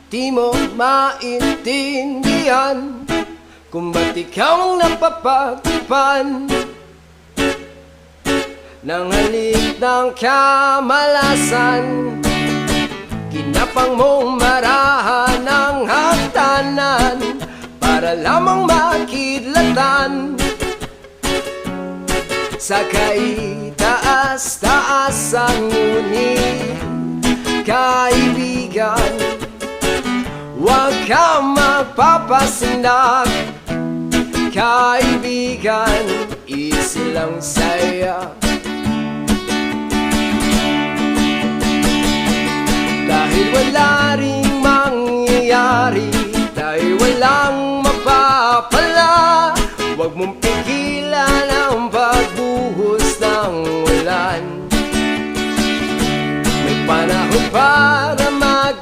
Di mo maintindihan kung ba't ikaw ang napapagtipan ng halik ng kamalasan. Kinapang mong marahan ng hagdanan para lamang makidlatan sa kaitaas-taasan. Ngunit kaibigan, huwag kang magpapasindak. Kaibigan, easy lang saya. Dahil wala rin